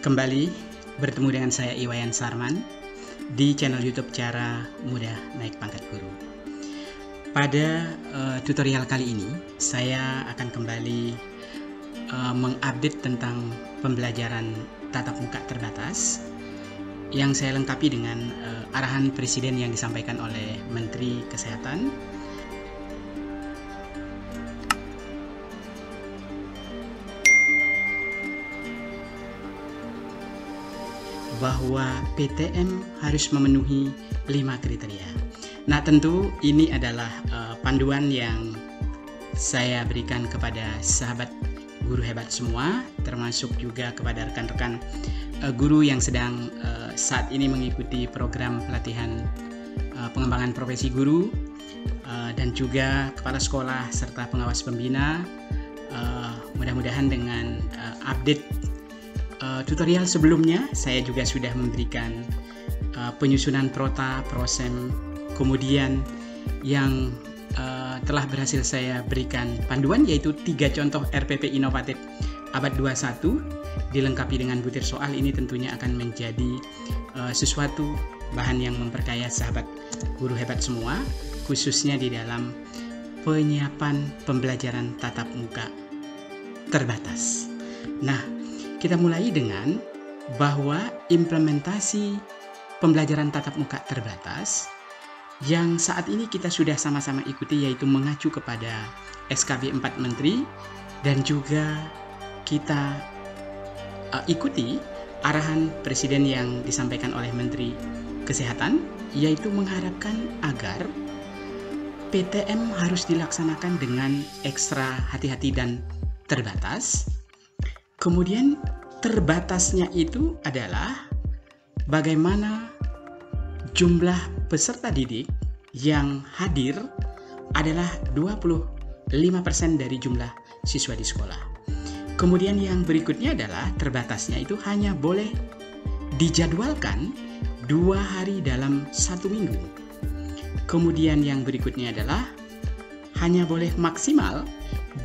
Kembali bertemu dengan saya Iwayan Sarman di channel YouTube Cara Mudah Naik Pangkat Guru. Pada tutorial kali ini saya akan kembali mengupdate tentang pembelajaran tatap muka terbatas yang saya lengkapi dengan arahan Presiden yang disampaikan oleh Menteri Kesehatan bahwa PTM harus memenuhi 5 kriteria. Nah, tentu ini adalah panduan yang saya berikan kepada sahabat guru hebat semua, termasuk juga kepada rekan-rekan guru yang sedang saat ini mengikuti program pelatihan pengembangan profesi guru, dan juga kepala sekolah serta pengawas pembina. Mudah-mudahan dengan update tutorial sebelumnya saya juga sudah memberikan penyusunan prota, prosem, kemudian yang telah berhasil saya berikan panduan yaitu 3 contoh RPP inovatif abad 21 dilengkapi dengan butir soal. Ini tentunya akan menjadi sesuatu bahan yang memperkaya sahabat guru hebat semua, khususnya di dalam penyiapan pembelajaran tatap muka terbatas. Nah, kita mulai dengan bahwa implementasi pembelajaran tatap muka terbatas yang saat ini kita sudah sama-sama ikuti, yaitu mengacu kepada SKB 4 Menteri, dan juga kita ikuti arahan Presiden yang disampaikan oleh Menteri Kesehatan, yaitu mengharapkan agar PTM harus dilaksanakan dengan ekstra hati-hati dan terbatas. Kemudian terbatasnya itu adalah bagaimana jumlah peserta didik yang hadir adalah 25% dari jumlah siswa di sekolah. Kemudian yang berikutnya adalah terbatasnya itu hanya boleh dijadwalkan 2 hari dalam 1 minggu. Kemudian yang berikutnya adalah hanya boleh maksimal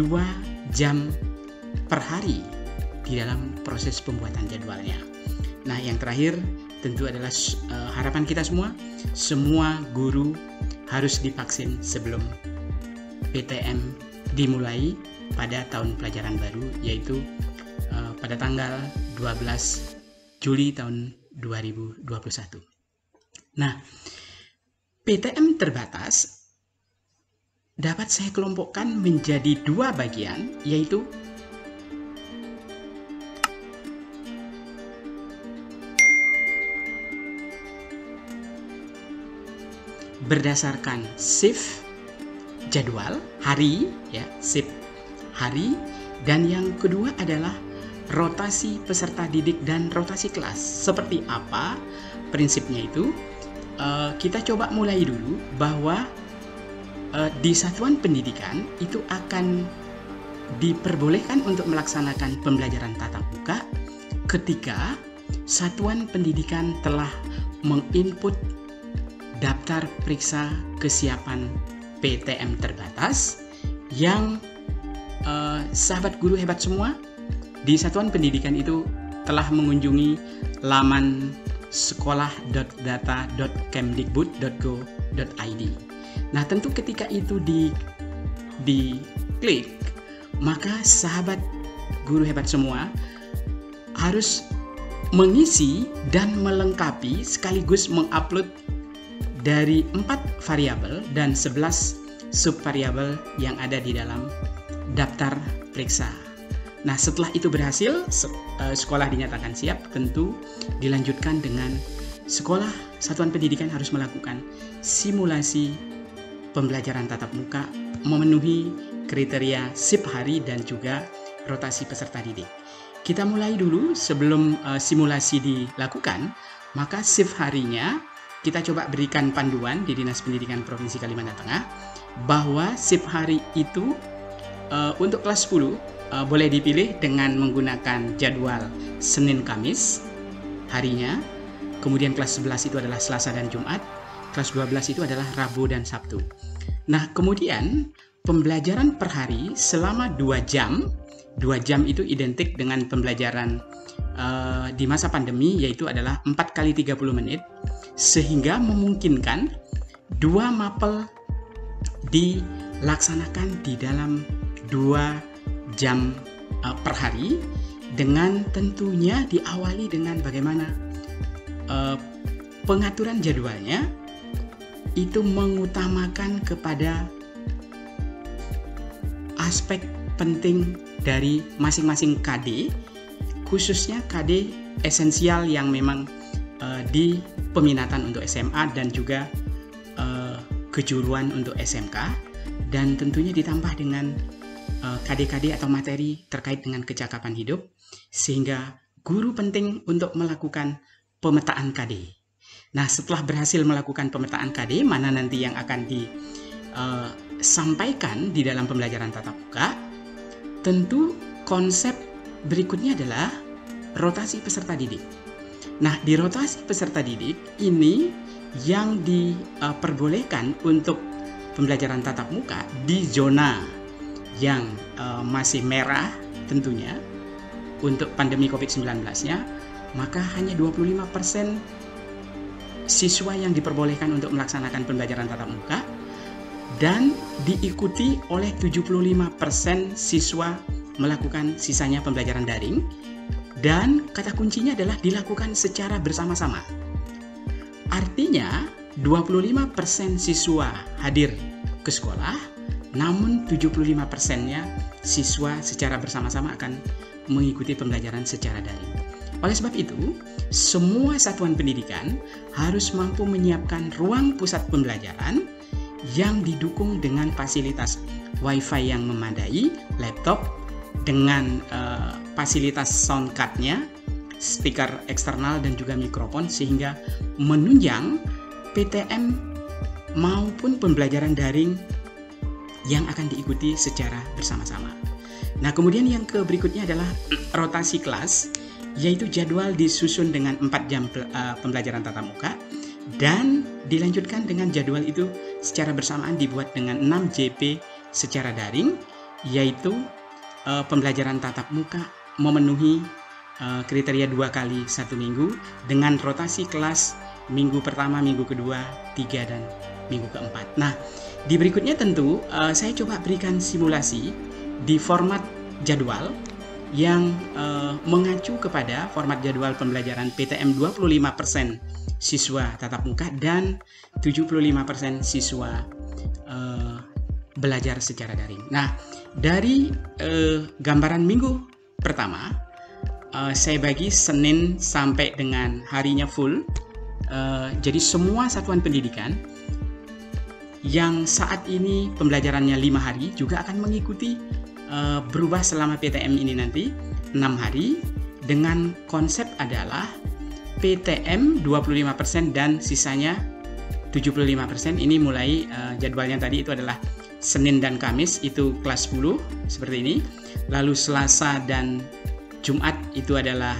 2 jam per hari di dalam proses pembuatan jadwalnya. Nah, yang terakhir tentu adalah harapan kita semua guru harus divaksin sebelum PTM dimulai pada tahun pelajaran baru, yaitu pada tanggal 12 Juli tahun 2021. Nah, PTM terbatas dapat saya kelompokkan menjadi 2 bagian, yaitu berdasarkan shift jadwal hari, ya, shift hari, dan yang kedua adalah rotasi peserta didik dan rotasi kelas. Seperti apa prinsipnya itu? Kita coba mulai dulu bahwa di satuan pendidikan itu akan diperbolehkan untuk melaksanakan pembelajaran tatap muka ketika satuan pendidikan telah menginput daftar periksa kesiapan PTM terbatas yang sahabat guru hebat semua di satuan pendidikan itu telah mengunjungi laman sekolah.data.kemdikbud.go.id. Nah, tentu ketika itu diklik, maka sahabat guru hebat semua harus mengisi dan melengkapi sekaligus mengupload dari 4 variabel dan 11 subvariabel yang ada di dalam daftar periksa. Nah, setelah itu berhasil, sekolah dinyatakan siap, tentu dilanjutkan dengan sekolah satuan pendidikan harus melakukan simulasi pembelajaran tatap muka memenuhi kriteria shift hari dan juga rotasi peserta didik. Kita mulai dulu sebelum simulasi dilakukan, maka shift harinya kita coba berikan panduan di Dinas Pendidikan Provinsi Kalimantan Tengah bahwa shift hari itu untuk kelas 10 boleh dipilih dengan menggunakan jadwal Senin Kamis harinya. Kemudian kelas 11 itu adalah Selasa dan Jumat. Kelas 12 itu adalah Rabu dan Sabtu. Nah, kemudian pembelajaran per hari selama 2 jam 2 jam itu identik dengan pembelajaran di masa pandemi, yaitu adalah 4 kali 30 menit, sehingga memungkinkan 2 mapel dilaksanakan di dalam 2 jam per hari, dengan tentunya diawali dengan bagaimana pengaturan jadwalnya itu mengutamakan kepada aspek penting dari masing-masing KD, khususnya KD esensial yang memang di peminatan untuk SMA dan juga kejuruan untuk SMK, dan tentunya ditambah dengan KD-KD atau materi terkait dengan kecakapan hidup, sehingga guru penting untuk melakukan pemetaan KD. Nah, setelah berhasil melakukan pemetaan KD, mana nanti yang akan disampaikan di dalam pembelajaran tatap muka, tentu konsep berikutnya adalah rotasi peserta didik. Nah, di rotasi peserta didik ini yang diperbolehkan untuk pembelajaran tatap muka di zona yang masih merah tentunya untuk pandemi COVID-19-nya, maka hanya 25% siswa yang diperbolehkan untuk melaksanakan pembelajaran tatap muka, dan diikuti oleh 75% siswa melakukan sisanya pembelajaran daring, dan kata kuncinya adalah dilakukan secara bersama-sama. Artinya 25% siswa hadir ke sekolah, namun 75%-nya siswa secara bersama-sama akan mengikuti pembelajaran secara daring. Oleh sebab itu, semua satuan pendidikan harus mampu menyiapkan ruang pusat pembelajaran yang didukung dengan fasilitas Wi-Fi yang memadai, laptop dengan fasilitas sound card-nya, speaker eksternal dan juga mikrofon, sehingga menunjang PTM maupun pembelajaran daring yang akan diikuti secara bersama-sama. Nah, kemudian yang berikutnya adalah rotasi kelas, yaitu jadwal disusun dengan 4 jam pembelajaran tatap muka, dan dilanjutkan dengan jadwal itu secara bersamaan dibuat dengan 6 JP secara daring, yaitu pembelajaran tatap muka memenuhi kriteria 2 kali 1 minggu dengan rotasi kelas minggu pertama, minggu kedua, 3, dan minggu keempat. Nah, di berikutnya tentu saya coba berikan simulasi di format jadwal yang mengacu kepada format jadwal pembelajaran PTM 25% siswa tatap muka dan 75% siswa belajar secara daring. Nah, dari gambaran minggu pertama, saya bagi Senin sampai dengan harinya full. Jadi semua satuan pendidikan yang saat ini pembelajarannya 5 hari juga akan mengikuti berubah selama PTM ini nanti 6 hari, dengan konsep adalah PTM 25% dan sisanya 75%. Ini mulai jadwalnya tadi itu adalah Senin dan Kamis itu kelas 10 seperti ini, lalu Selasa dan Jumat itu adalah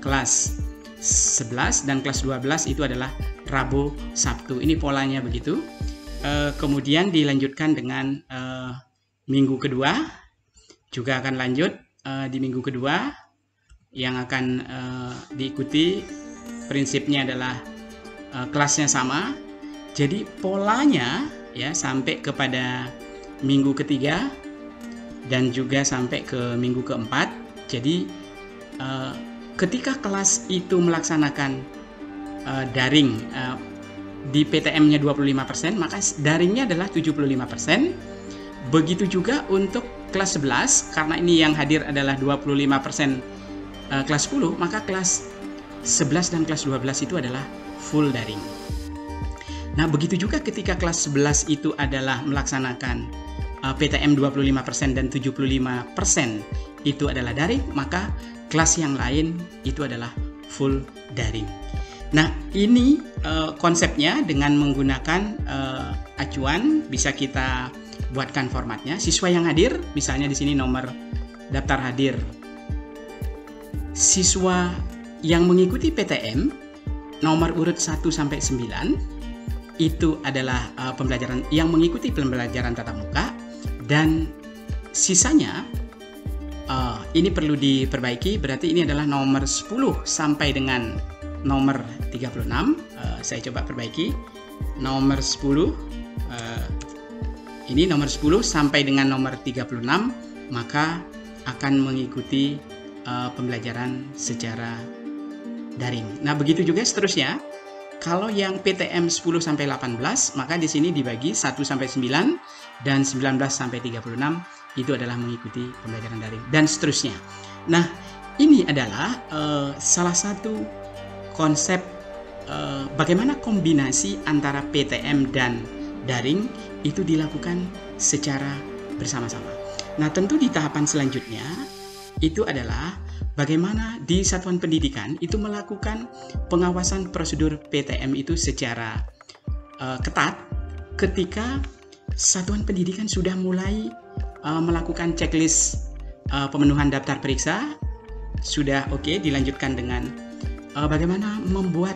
kelas 11, dan kelas 12 itu adalah Rabu, Sabtu. Ini polanya begitu. Kemudian dilanjutkan dengan minggu kedua, juga akan lanjut di minggu kedua yang akan diikuti. Prinsipnya adalah kelasnya sama, jadi polanya ya sampai kepada minggu ketiga dan juga sampai ke minggu keempat. Jadi ketika kelas itu melaksanakan daring di PTM-nya 25%, maka daringnya adalah 75%. Begitu juga untuk kelas 11, karena ini yang hadir adalah 25% kelas 10, maka kelas 11 dan kelas 12 itu adalah full daring. Nah, begitu juga ketika kelas 11 itu adalah melaksanakan PTM 25% dan 75% itu adalah daring, maka kelas yang lain itu adalah full daring. Nah, ini konsepnya dengan menggunakan acuan bisa kita buatkan formatnya. Siswa yang hadir, misalnya di sini nomor daftar hadir. Siswa yang mengikuti PTM nomor urut 1 sampai 9 itu adalah pembelajaran yang mengikuti pembelajaran tatap muka, dan sisanya ini perlu diperbaiki, berarti ini adalah nomor 10 sampai dengan nomor 36. Saya coba perbaiki. Nomor 10, ini nomor 10 sampai dengan nomor 36, maka akan mengikuti pembelajaran secara daring. Nah, begitu juga seterusnya. Kalau yang PTM 10 sampai 18, maka di sini dibagi 1 sampai 9 dan 19 sampai 36 itu adalah mengikuti pembelajaran daring dan seterusnya. Nah, ini adalah salah satu konsep bagaimana kombinasi antara PTM dan daring itu dilakukan secara bersama-sama. Nah, tentu di tahapan selanjutnya itu adalah bagaimana di satuan pendidikan itu melakukan pengawasan prosedur PTM itu secara ketat ketika satuan pendidikan sudah mulai melakukan checklist pemenuhan daftar periksa, sudah oke, dilanjutkan dengan bagaimana membuat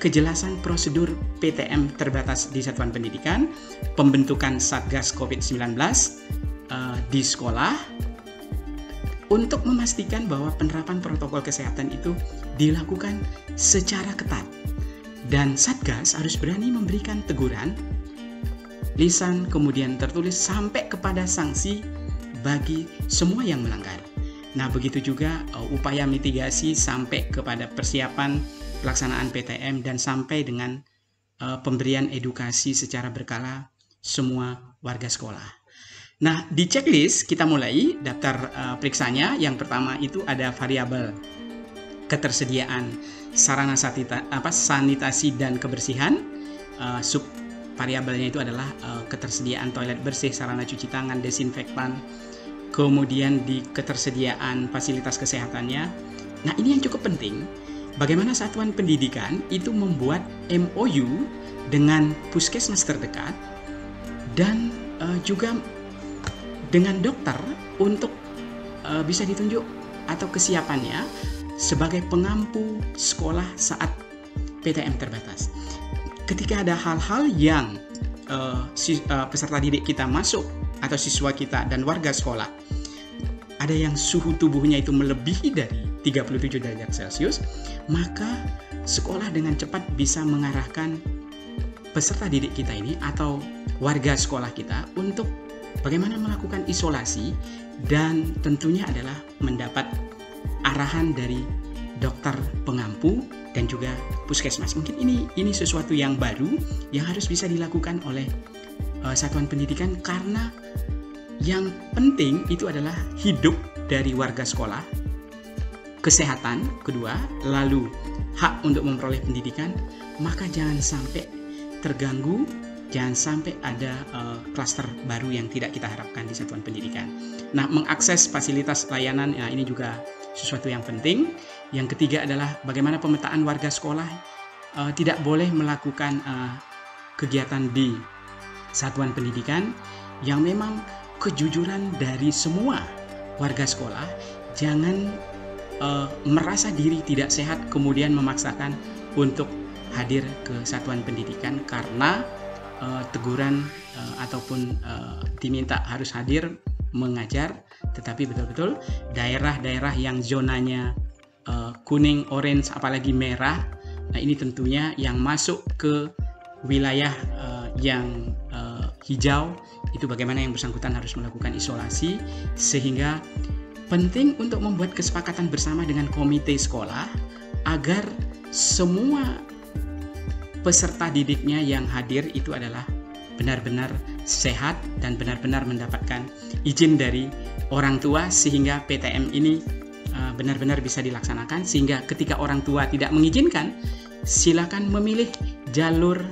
kejelasan prosedur PTM terbatas di satuan pendidikan, pembentukan Satgas COVID-19 di sekolah, untuk memastikan bahwa penerapan protokol kesehatan itu dilakukan secara ketat. Dan Satgas harus berani memberikan teguran, lisan, kemudian tertulis, sampai kepada sanksi bagi semua yang melanggar. Nah, begitu juga upaya mitigasi sampai kepada persiapan pelaksanaan PTM dan sampai dengan pemberian edukasi secara berkala semua warga sekolah. Nah, di checklist kita mulai daftar periksanya. Yang pertama itu ada variabel ketersediaan sarana sanitasi dan kebersihan. Sub variabelnya itu adalah ketersediaan toilet bersih, sarana cuci tangan, desinfektan, kemudian di ketersediaan fasilitas kesehatannya. Nah, ini yang cukup penting, bagaimana satuan pendidikan itu membuat MOU dengan puskesmas terdekat dan juga dengan dokter untuk bisa ditunjuk atau kesiapannya sebagai pengampu sekolah saat PTM terbatas. Ketika ada hal-hal yang peserta didik kita masuk atau siswa kita dan warga sekolah ada yang suhu tubuhnya itu melebihi dari 37 derajat Celcius, maka sekolah dengan cepat bisa mengarahkan peserta didik kita ini atau warga sekolah kita untuk bagaimana melakukan isolasi, dan tentunya adalah mendapat arahan dari dokter pengampu dan juga puskesmas. Mungkin ini sesuatu yang baru yang harus bisa dilakukan oleh satuan pendidikan, karena yang penting itu adalah hidup dari warga sekolah, kesehatan kedua, lalu hak untuk memperoleh pendidikan, maka jangan sampai terganggu, jangan sampai ada klaster baru yang tidak kita harapkan di satuan pendidikan. Nah, mengakses fasilitas layanan, nah ini juga sesuatu yang penting. Yang ketiga adalah bagaimana pemetaan warga sekolah tidak boleh melakukan kegiatan di satuan pendidikan yang memang kejujuran dari semua warga sekolah. Jangan merasa diri tidak sehat kemudian memaksakan untuk hadir ke satuan pendidikan karena teguran ataupun diminta harus hadir mengajar, tetapi betul-betul daerah-daerah yang zonanya kuning, orange, apalagi merah, nah ini tentunya yang masuk ke wilayah yang hijau, itu bagaimana yang bersangkutan harus melakukan isolasi, sehingga penting untuk membuat kesepakatan bersama dengan komite sekolah agar semua peserta didiknya yang hadir itu adalah benar-benar sehat dan benar-benar mendapatkan izin dari orang tua, sehingga PTM ini benar-benar bisa dilaksanakan. Sehingga ketika orang tua tidak mengizinkan, silakan memilih jalur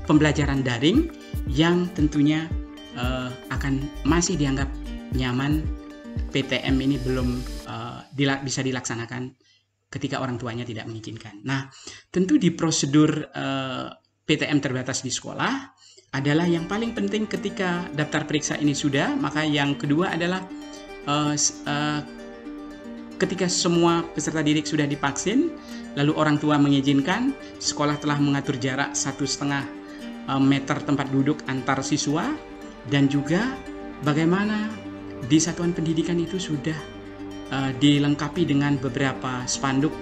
pembelajaran daring yang tentunya akan masih dianggap nyaman. PTM ini belum bisa dilaksanakan ketika orang tuanya tidak mengizinkan. Nah, tentu di prosedur PTM terbatas di sekolah adalah yang paling penting ketika daftar periksa ini sudah, maka yang kedua adalah ketika semua peserta didik sudah divaksin, lalu orang tua mengizinkan, sekolah telah mengatur jarak 1,5 meter tempat duduk antar siswa, dan juga bagaimana di satuan pendidikan itu sudah dilengkapi dengan beberapa spanduk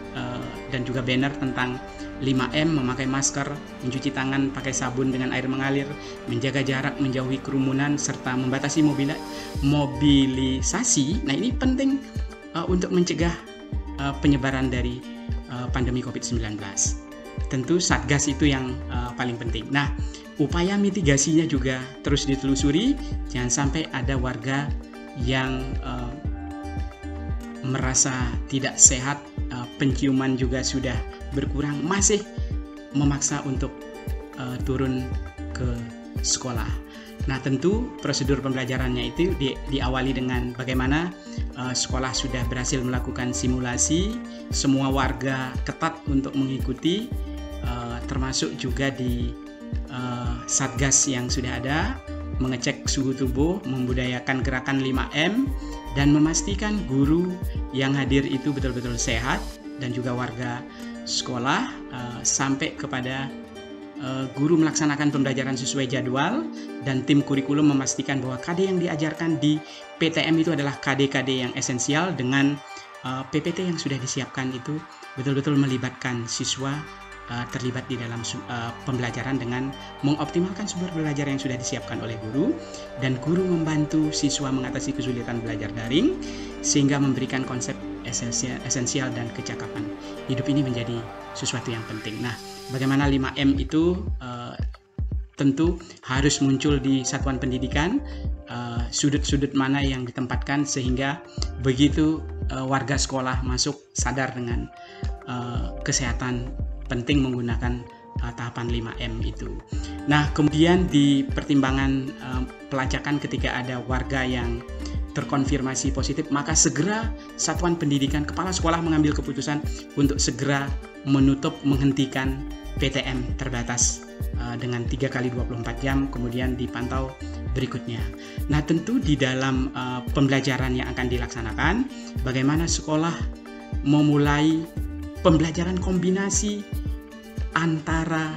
dan juga banner tentang 5M, memakai masker, mencuci tangan pakai sabun dengan air mengalir, menjaga jarak, menjauhi kerumunan, serta membatasi mobilisasi. Nah, ini penting untuk mencegah penyebaran dari pandemi COVID-19. Tentu Satgas itu yang paling penting. Nah, upaya mitigasinya juga terus ditelusuri, jangan sampai ada warga yang merasa tidak sehat, penciuman juga sudah berkurang, masih memaksa untuk turun ke sekolah. Nah, tentu prosedur pembelajarannya itu diawali dengan bagaimana sekolah sudah berhasil melakukan simulasi, semua warga ketat untuk mengikuti, termasuk juga di Satgas yang sudah ada, mengecek suhu tubuh, membudayakan gerakan 5M, dan memastikan guru yang hadir itu betul-betul sehat, dan juga warga sekolah sampai kepada guru melaksanakan pembelajaran sesuai jadwal, dan tim kurikulum memastikan bahwa KD yang diajarkan di PTM itu adalah KD-KD yang esensial, dengan PPT yang sudah disiapkan itu betul-betul melibatkan siswa terlibat di dalam pembelajaran dengan mengoptimalkan sumber belajar yang sudah disiapkan oleh guru, dan guru membantu siswa mengatasi kesulitan belajar daring sehingga memberikan konsep esensial dan kecakapan. Hidup ini menjadi sesuatu yang penting. Nah, bagaimana 5M itu tentu harus muncul di satuan pendidikan, sudut-sudut mana yang ditempatkan sehingga begitu warga sekolah masuk sadar dengan kesehatan penting menggunakan tahapan 5M itu. Nah, kemudian di pertimbangan pelacakan ketika ada warga yang terkonfirmasi positif, maka segera satuan pendidikan, kepala sekolah mengambil keputusan untuk segera menutup, menghentikan PTM terbatas dengan 3 kali 24 jam, kemudian dipantau berikutnya. Nah, tentu di dalam pembelajaran yang akan dilaksanakan, bagaimana sekolah memulai pembelajaran kombinasi antara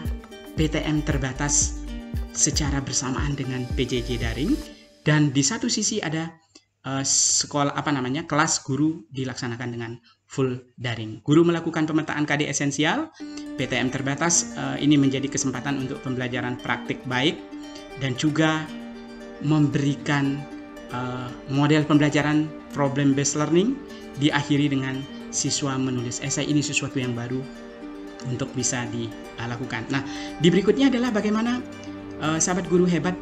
PTM terbatas secara bersamaan dengan PJJ daring, dan di satu sisi ada kelas guru dilaksanakan dengan full daring. Guru melakukan pemetaan KD esensial, PTM terbatas ini menjadi kesempatan untuk pembelajaran praktik baik, dan juga memberikan model pembelajaran problem based learning, diakhiri dengan siswa menulis esai. Ini sesuatu yang baru untuk bisa dilakukan. Nah, di berikutnya adalah bagaimana sahabat guru hebat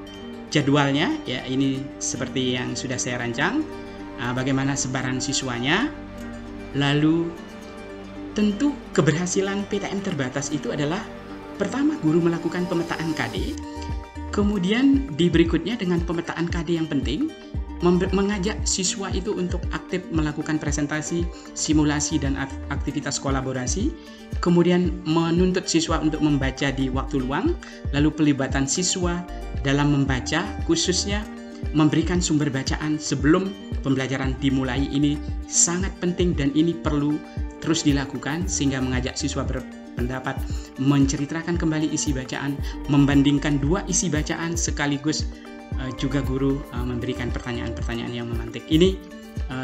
jadwalnya, ya ini seperti yang sudah saya rancang, bagaimana sebaran siswanya, lalu tentu keberhasilan PTM terbatas itu adalah pertama guru melakukan pemetaan KD, kemudian di berikutnya dengan pemetaan KD yang penting, mengajak siswa itu untuk aktif melakukan presentasi, simulasi, dan aktivitas kolaborasi, kemudian menuntut siswa untuk membaca di waktu luang, lalu pelibatan siswa dalam membaca, khususnya memberikan sumber bacaan sebelum pembelajaran dimulai. Ini sangat penting dan ini perlu terus dilakukan, sehingga mengajak siswa berpendapat, menceritakan kembali isi bacaan, membandingkan 2 isi bacaan sekaligus, juga guru memberikan pertanyaan-pertanyaan yang memantik. Ini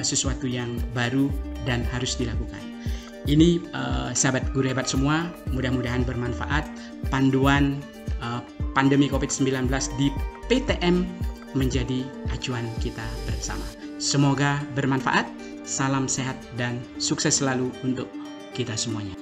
sesuatu yang baru dan harus dilakukan. Ini sahabat guru hebat semua, mudah-mudahan bermanfaat. Panduan pandemi COVID-19 di PTM menjadi acuan kita bersama. Semoga bermanfaat. Salam sehat dan sukses selalu untuk kita semuanya.